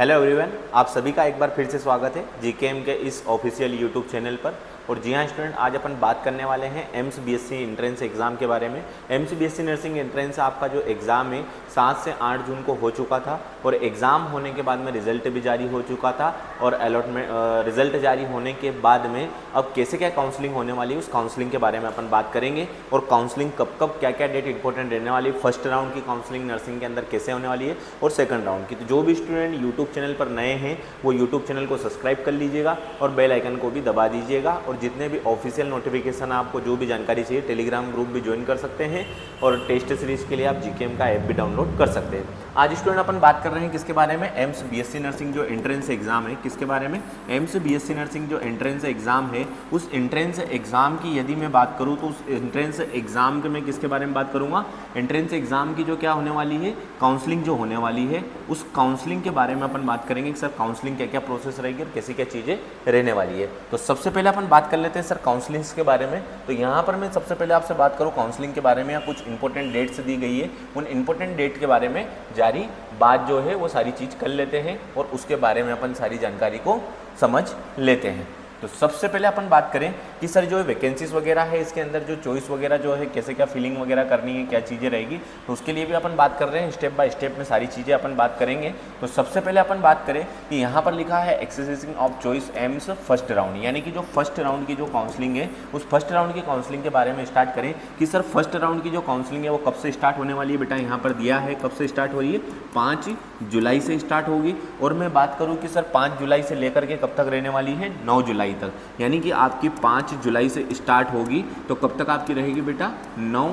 Hello everyone, आप सभी का एक बार फिर से स्वागत है जीकेएम के इस ऑफिशियल यूट्यूब चैनल पर। और जी हाँ स्टूडेंट, आज अपन बात करने वाले हैं एम्स बीएससी एंट्रेंस एग्ज़ाम के बारे में। एम्स बीएससी नर्सिंग एंट्रेंस आपका जो एग्ज़ाम है 7 से 8 जून को हो चुका था और एग्ज़ाम होने के बाद में रिज़ल्ट भी जारी हो चुका था। और अलॉटमेंट रिज़ल्ट जारी होने के बाद में अब कैसे क्या काउंसलिंग होने वाली है उस काउंसलिंग के बारे में अपन बात करेंगे। और काउंसलिंग कब कब क्या क्या डेट इंपॉर्टेंट रहने वाली है, फर्स्ट राउंड की काउंसलिंग नर्सिंग के अंदर कैसे होने वाली है और सेकंड राउंड की। तो जो भी स्टूडेंट यूट्यूब चैनल पर नए हैं वो यूट्यूब चैनल को सब्सक्राइब कर लीजिएगा और बेल आइकन को भी दबा दीजिएगा। और जितने भी ऑफिशियल नोटिफिकेशन आपको जो भी जानकारी चाहिए टेलीग्राम ग्रुप भी ज्वाइन कर सकते हैं और टेस्ट सीरीज के लिए आप जीकेएम का ऐप भी डाउनलोड कर सकते हैं। आज स्टूडेंट अपन बात कर रहे हैं किसके बारे में, एम्स बीएससी नर्सिंग जो एंट्रेंस एग्जाम है किसके बारे में, एम्स बीएससी नर्सिंग जो एंट्रेंस एग्जाम है उस एंट्रेंस एग्जाम की यदि मैं बात करूं तो उस एंट्रेंस एग्जाम के मैं किसके बारे में बात करूंगा, एंट्रेंस एग्जाम की जो क्या होने वाली है काउंसलिंग जो होने वाली है उस काउंसलिंग के बारे में अपन बात करेंगे कि सर काउंसलिंग क्या क्या प्रोसेस रहेगी और कैसी क्या चीज़ें रहने वाली है। तो सबसे पहले अपन बात कर लेते हैं सर काउंसलिंग के बारे में। तो यहाँ पर मैं सबसे पहले आपसे बात करूँ काउंसलिंग के बारे में, या कुछ इंपॉर्टेंट डेट्स दी गई है उन इंपॉर्टेंट डेट के बारे में जारी बात जो है वो सारी चीज़ कर लेते हैं और उसके बारे में अपन सारी जानकारी को समझ लेते हैं। तो सबसे पहले अपन बात करें कि सर जो वैकेंसीज वगैरह है इसके अंदर जो चॉइस वगैरह जो है कैसे क्या फिलिंग वगैरह करनी है, क्या चीज़ें रहेगी, तो उसके लिए भी अपन बात कर रहे हैं। स्टेप बाय स्टेप में सारी चीज़ें अपन बात करेंगे। तो सबसे पहले अपन बात करें कि यहाँ पर लिखा है exercising of choice AIIMS first round, यानी कि जो फर्स्ट राउंड की जो काउंसलिंग है उस फर्स्ट राउंड की काउंसलिंग के बारे में स्टार्ट करें कि सर फर्स्ट राउंड की जो काउंसलिंग है वो कब से स्टार्ट होने वाली है। बेटा यहाँ पर दिया है कब से स्टार्ट हो रही है, 5 जुलाई से स्टार्ट होगी। और मैं बात करूँ कि सर 5 जुलाई से लेकर के कब तक रहने वाली है, 9 जुलाई तक, यानी कि आपकी 5 जुलाई से स्टार्ट होगी तो कब तक आपकी रहेगी बेटा, 9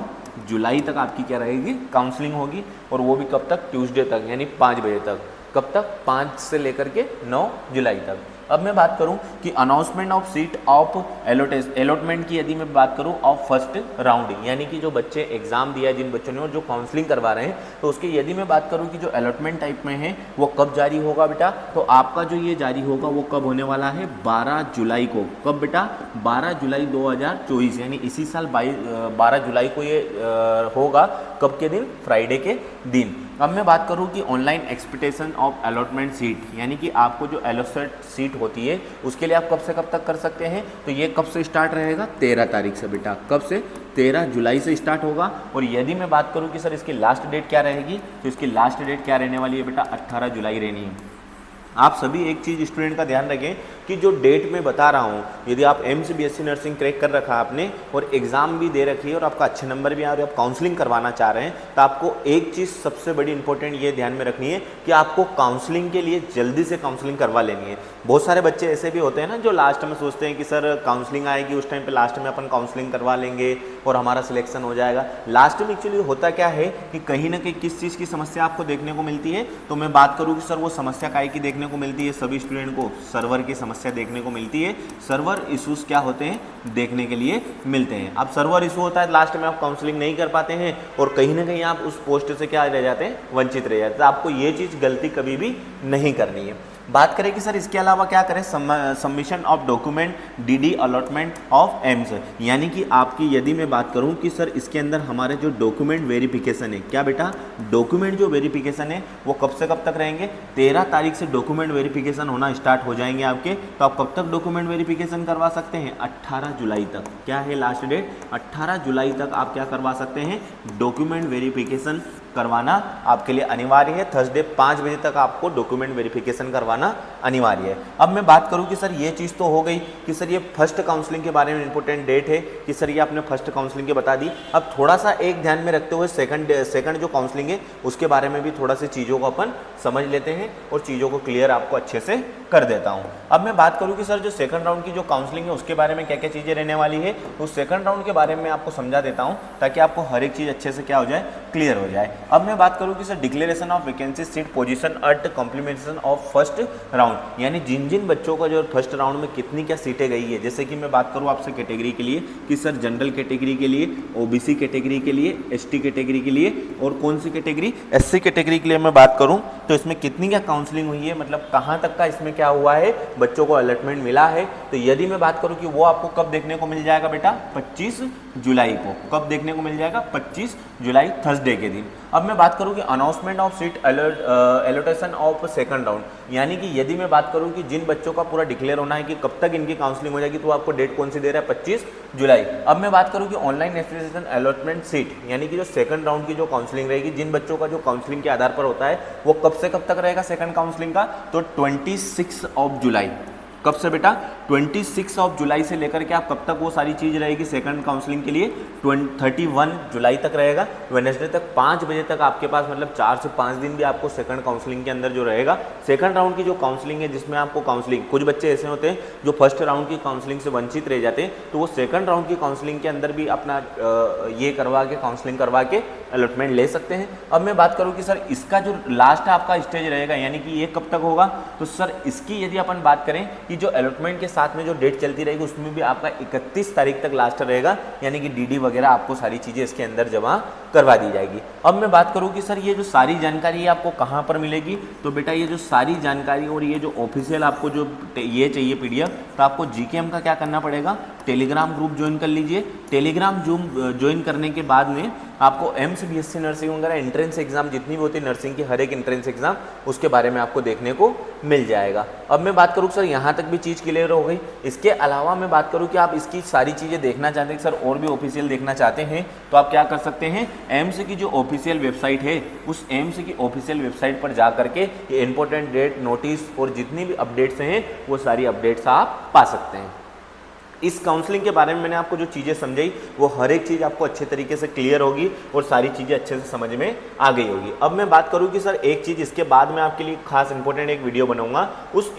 जुलाई तक आपकी क्या रहेगी काउंसलिंग होगी। और वो भी कब तक, ट्यूसडे तक, यानी 5 बजे तक। कब तक, 5 से लेकर के 9 जुलाई तक। अब मैं बात करूं कि announcement of seat of allotment की यदि मैं बात करूं ऑफ फर्स्ट राउंड, यानी कि जो बच्चे एग्जाम दिया जिन बच्चों ने और जो काउंसलिंग करवा रहे हैं तो उसकी यदि मैं बात करूं कि जो अलॉटमेंट टाइप में है वो कब जारी होगा बेटा, तो आपका जो ये जारी होगा वो कब होने वाला है, 12 जुलाई को। कब बेटा, 12 जुलाई 2024, यानी इसी साल 12 जुलाई को ये होगा। कब के दिन, फ्राइडे के दिन। अब मैं बात करूं कि online expectation of allotment seat, यानी कि आपको जो अलॉटेड सीट होती है उसके लिए आप कब से कब तक कर सकते हैं, तो ये कब से स्टार्ट रहेगा, 13 तारीख से बेटा। कब से, 13 जुलाई से स्टार्ट होगा। और यदि मैं बात करूं कि सर इसकी लास्ट डेट क्या रहेगी, तो इसकी लास्ट डेट क्या रहने वाली है बेटा, 18 जुलाई रहनी है। आप सभी एक चीज़ स्टूडेंट का ध्यान रखें कि जो डेट मैं बता रहा हूँ, यदि आप एम्स बीएससी नर्सिंग क्रैक कर रखा है आपने और एग्ज़ाम भी दे रखी है और आपका अच्छे नंबर भी आ रहे हैं, आप काउंसलिंग करवाना चाह रहे हैं, तो आपको एक चीज़ सबसे बड़ी इंपॉर्टेंट ये ध्यान में रखनी है कि आपको काउंसलिंग के लिए जल्दी से काउंसलिंग करवा लेनी है। बहुत सारे बच्चे ऐसे भी होते हैं ना जो लास्ट में सोचते हैं कि सर काउंसलिंग आएगी उस टाइम पर लास्ट में अपन काउंसलिंग करवा लेंगे और हमारा सिलेक्शन हो जाएगा। लास्ट में एक्चुअली होता क्या है कि कहीं ना कहीं किस चीज़ की समस्या आपको देखने को मिलती है, तो मैं बात करूँ कि सर वो समस्या काय की देखने को मिलती है, सभी स्टूडेंट को सर्वर की समस्या देखने को मिलती है। सर्वर इश्यूज क्या होते हैं देखने के लिए मिलते हैं। अब सर्वर इशू होता है, लास्ट में आप काउंसलिंग नहीं कर पाते हैं और कहीं ना कहीं आप उस पोस्ट से क्या रह जाते हैं, वंचित रह जाते हैं। तो आपको ये चीज़ गलती कभी भी नहीं करनी है। बात करें कि सर इसके अलावा क्या करें, submission of document DD allotment of AIIMS, यानी कि आपकी यदि मैं बात करूं कि सर इसके अंदर हमारे जो डॉक्यूमेंट वेरिफिकेशन है, क्या बेटा, डॉक्यूमेंट जो वेरिफिकेशन है वो कब से कब तक रहेंगे, 13 तारीख से डॉक्यूमेंट वेरिफिकेशन होना स्टार्ट हो जाएंगे आपके। तो आप कब तक डॉक्यूमेंट वेरिफिकेशन करवा सकते हैं, 18 जुलाई तक। क्या है लास्ट डेट, 18 जुलाई तक आप क्या करवा सकते हैं, डॉक्यूमेंट वेरिफिकेशन करवाना आपके लिए अनिवार्य है। थर्सडे 5 बजे तक आपको डॉक्यूमेंट वेरिफिकेशन करवाना अनिवार्य है। अब मैं बात करूं कि सर ये चीज़ तो हो गई कि सर ये फर्स्ट काउंसलिंग के बारे में इंपॉर्टेंट डेट है कि सर ये आपने फर्स्ट काउंसलिंग के बता दी। अब थोड़ा सा एक ध्यान में रखते हुए सेकंड जो काउंसलिंग है उसके बारे में भी थोड़ा सी चीज़ों को अपन समझ लेते हैं और चीज़ों को क्लियर आपको अच्छे से कर देता हूँ। अब मैं बात करूँ कि सर जो सेकंड राउंड की जो काउंसलिंग है उसके बारे में क्या क्या चीज़ें रहने वाली है, तो सेकंड राउंड के बारे में आपको समझा देता हूँ ताकि आपको हर एक चीज़ अच्छे से क्या हो जाए, क्लियर हो जाए। अब मैं बात करूँ कि sir declaration of vacancy seat position at complementation of first round, यानी जिन जिन बच्चों का जो फर्स्ट राउंड में कितनी क्या सीटें गई है। जैसे कि मैं बात करूँ आपसे कैटेगरी के लिए कि सर जनरल कैटेगरी के लिए, ओबीसी कैटेगरी के लिए, एसटी कैटेगरी के लिए और कौन सी कैटेगरी, एससी कैटेगरी के लिए मैं बात करूँ तो इसमें कितनी क्या काउंसलिंग हुई है, मतलब कहाँ तक का इसमें क्या हुआ है, बच्चों को अलॉटमेंट मिला है। तो यदि मैं बात करूं कि वो आपको कब देखने को मिल जाएगा बेटा, 25 जुलाई को। कब देखने को मिल जाएगा, 25 जुलाई, थर्सडे थर्सडे के दिन। अब मैं बात करूँ कि announcement of seat allotment of second round, यानी कि यदि मैं बात करूँ कि जिन बच्चों का पूरा डिक्लेयर होना है कि कब तक इनकी काउंसलिंग हो जाएगी, तो आपको डेट कौन सी दे रहा है, 25 जुलाई। अब मैं बात करूँ कि ऑनलाइन एप्लीकेशन अलॉटमेंट सीट, यानी कि जो सेकंड राउंड की जो काउंसलिंग रहेगी, जिन बच्चों का जो काउंसलिंग के आधार पर होता है वो कब से कब तक रहेगा सेकंड काउंसलिंग का, तो 26 ऑफ जुलाई। कब से बेटा, 26 ऑफ जुलाई से लेकर के आप कब तक वो सारी चीज़ रहेगी सेकंड काउंसलिंग के लिए, 31 जुलाई तक रहेगा। वेडनेसडे तक 5 बजे तक आपके पास, मतलब 4 से 5 दिन भी आपको सेकंड काउंसलिंग के अंदर जो रहेगा, सेकंड राउंड की जो काउंसलिंग है जिसमें आपको काउंसलिंग, कुछ बच्चे ऐसे होते हैं जो फर्स्ट राउंड की काउंसलिंग से वंचित रह जाते हैं, तो वो सेकंड राउंड की काउंसलिंग के अंदर भी अपना ये करवा के, काउंसलिंग करवा के अलॉटमेंट ले सकते हैं। अब मैं बात करूँ कि सर इसका जो लास्ट आपका स्टेज रहेगा, यानी कि ये कब तक होगा, तो सर इसकी यदि अपन बात करें कि जो अलॉटमेंट के साथ में जो डेट चलती रहेगी उसमें भी आपका 31 तारीख तक लास्ट रहेगा, यानी कि डीडी वगैरह आपको सारी चीज़ें इसके अंदर जमा करवा दी जाएगी। अब मैं बात करूँ कि सर ये जो सारी जानकारी है आपको कहाँ पर मिलेगी, तो बेटा ये जो सारी जानकारी और ये जो ऑफिशियल आपको जो ये चाहिए PDF, तो आपको GKM का क्या करना पड़ेगा, टेलीग्राम ग्रुप ज्वाइन कर लीजिए। टेलीग्राम ज्वाइन करने के बाद में आपको एम्स BSc नर्सिंग वगैरह एंट्रेंस एग्जाम जितनी भी होती है नर्सिंग की, हर एक एंट्रेंस एग्जाम उसके बारे में आपको देखने को मिल जाएगा। अब मैं बात करूँ सर यहाँ तक भी चीज़ क्लियर हो गई। इसके अलावा मैं बात करूँ कि आप इसकी सारी चीज़ें देखना चाहते हैं सर और भी ऑफिशियल देखना चाहते हैं, तो आप क्या कर सकते हैं, एम्स की जो ऑफिशियल वेबसाइट है उस एम्स की ऑफिशियल वेबसाइट पर जा करके ये इंपॉर्टेंट डेट, नोटिस और जितनी भी अपडेट्स हैं वो सारी अपडेट्स आप पा सकते हैं। इस काउंसलिंग के बारे में मैंने आपको जो चीज़ें समझाई वो हर एक चीज़ आपको अच्छे तरीके से क्लियर होगी और सारी चीज़ें अच्छे से समझ में आ गई होगी। अब मैं बात करूँ कि सर एक चीज़ इसके बाद मैं आपके लिए खास इंपॉर्टेंट एक वीडियो बनाऊंगा, उस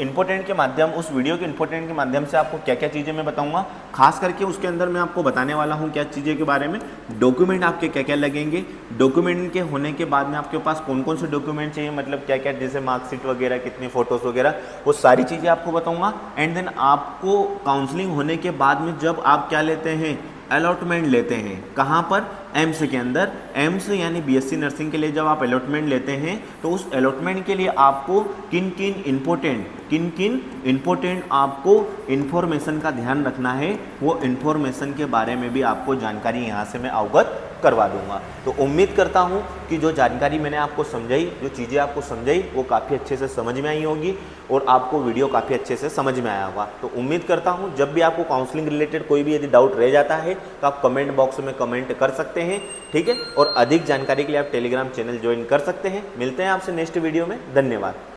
वीडियो के इंपॉर्टेंट के माध्यम से आपको क्या क्या चीज़ें मैं बताऊँगा, खास करके उसके अंदर मैं आपको बताने वाला हूँ क्या चीज़ें के बारे में, डॉक्यूमेंट आपके क्या क्या लगेंगे, डॉक्यूमेंट के होने के बाद में आपके पास कौन कौन से डॉक्यूमेंट चाहिए, मतलब क्या क्या, जैसे मार्कशीट वगैरह, कितनी फोटोज़ वगैरह, वो सारी चीज़ें आपको बताऊँगा। एंड देन आपको काउंसलिंग होने के बाद में जब आप क्या लेते हैं, अलॉटमेंट लेते हैं, कहाँ पर, एम्स के अंदर। एम्स यानी BSc नर्सिंग के लिए जब आप अलॉटमेंट लेते हैं तो उस अलॉटमेंट के लिए आपको किन किन इम्पोर्टेंट आपको इन्फॉर्मेशन का ध्यान रखना है, वो इन्फॉर्मेशन के बारे में भी आपको जानकारी यहाँ से मैं अवगत करवा दूंगा। तो उम्मीद करता हूँ कि जो जानकारी मैंने आपको समझाई, जो चीज़ें आपको समझाई वो काफ़ी अच्छे से समझ में आई होगी और आपको वीडियो काफ़ी अच्छे से समझ में आया होगा। तो उम्मीद करता हूँ जब भी आपको काउंसलिंग रिलेटेड कोई भी यदि डाउट रह जाता है तो आप कमेंट बॉक्स में कमेंट कर सकते हैं, ठीक है। और अधिक जानकारी के लिए आप टेलीग्राम चैनल ज्वाइन कर सकते हैं। मिलते हैं आपसे नेक्स्ट वीडियो में, धन्यवाद।